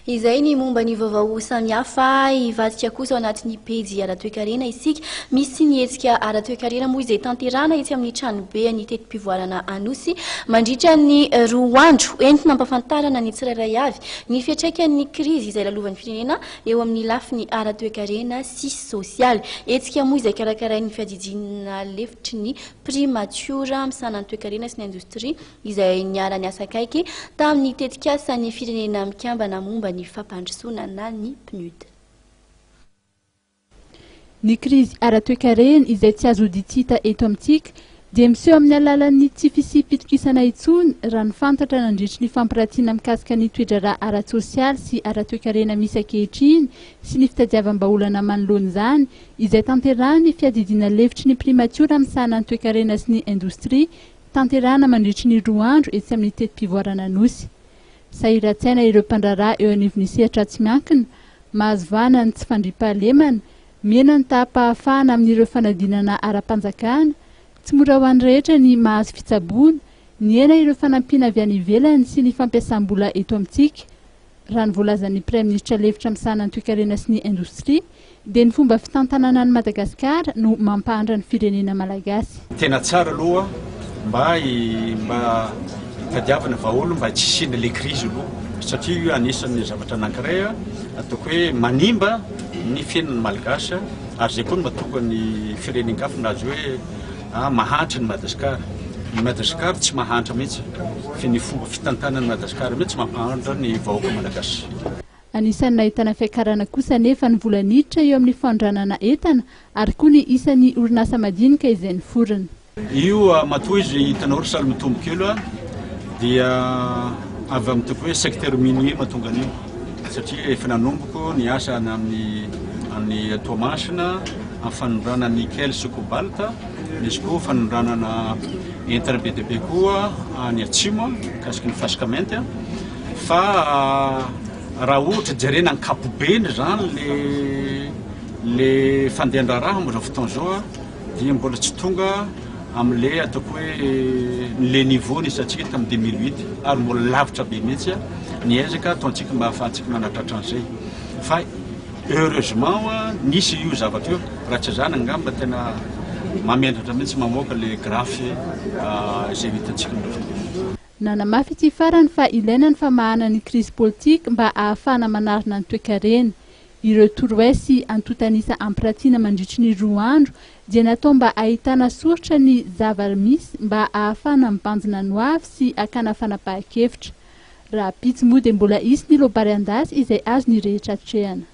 Izay ny momba ny vaovao samihafa ivadika kosa ao anatin'ny pejy ara-toekarena isika misy ny hetsika ara-toekarena moa izay tanterana etsy amin'ny tranobe ny tetim-pivoarana Anosy mandritra ny 2 andro entina ampafantarana ny tsirairay avy ny fiantraikan'ny krizy izay lalovan'ny firenena eo amin'ny lafiny ara-toekarena sy sosialy. Hetsika moa izay karakarain'ny fiadidinana lefitry ny primatura misanan'ny toekarena sy ny indostria izay niara-ny asa kaiky tamin'ny tetikasa ny firenena mikambana momba ny fampandrosoana ny PNUD. Ny krizy ara-toekarena izay tsy azo ditita eto amintsika dia miseho amin'ny alalan'ny tsy fisipitokisana intsony raha ny fantatra nandritry ny fampiratiana mikasika ny toedrara ara-tsosialy sy ara-toekarena misy ankehitriny sy ny fitadiavam-baolana manoloana izany izay tanterahany fiadidina lefitry ny primatura misana ny toekarena sy ny indostria tanterahana mandritry ny 2 andro etsy amin'ny tetim-pivoarana Anosy. Sahiran-tsaina ireo mpandraraha eo anivon'ny sehatra tsy miankina, mahazovana ny tsy fandriam-pahalemana, mihena ny taham-pahafahana amin'ireo fanadinana ara-panjakana, tsy mora ho an'ny rehetra ny mahazo fitsaboana, ny hena ireo fanampiana avy any ivelany sy ny fampiasam-bola eto amintsika. Raha ny voalazan'ny Praiministra lefitra misana ny toekarena sy ny indostria, dia ny fomba fitantanana ny Madagasikara no mampahandra ny firenena malagasy. Tena tsara aloha mba tadiavana vahaolo mba tsy hisiana le krizy aloha satria io anisan'ny zavatra anankiray ataoko hoe manimba ny fiainan'ny malagasy ary zay koa no mahatonga ny firenenkafa nazy hoe mahantra ny Madagasikara. Ny Madagasikara tsy mahantra mihitsy fa ny fomba fitantanan'ny Madagasikara mihitsy mampahandra ny vahoaka malagasy. Anisan'ny nahitana fiakarana kosa nefa ny vola niditra eo amin'ny fandranana entana ary koa ny isan'ny orinasa madinika izay niforana. Io matoa izy hitanao saly mitombo kely dia avy amin'ny toko hoe secteur minier mahatonga an'io satria efa nanomboko ny asa amin'ny Toamasina amin'ny fanondrana nickel sy cobalta misy koa fanondranana entana be dia be koa any atsimo kasika ny fasakamenty fa raha ohatra jerena ankapobeny zany le fandehandraraha amin'izao fotoana zao dia mbola tsy tonga amin'ilay ataoko hoe le niveau nisantsika tamin'ny 2008 ary mbola lavitra be mihitsy ny ezaka ataontsika mba ahafahantsika manatratra an'izay fa heureusement nisy io zavatra io raha tsy zany angamba tena mamendratra mihitsy mamoaka le grafy izay hitantsika ndreo. Nanamafy ity farany fa ilaina ny famahana ny krizy politika mba ahafahana manarina ny toekarena. Ireo torohay sy antotanisa ampiratiana mandritry ny 2 andro dia natao mba ahitana soratra ny zava-misy mba ahafahana mibanjina ny hoavy sy akana fanapahan-kevitra. Raha pitsy moa dia mbola isy ny lobary andasy izay azo ny rehetra hatrehana.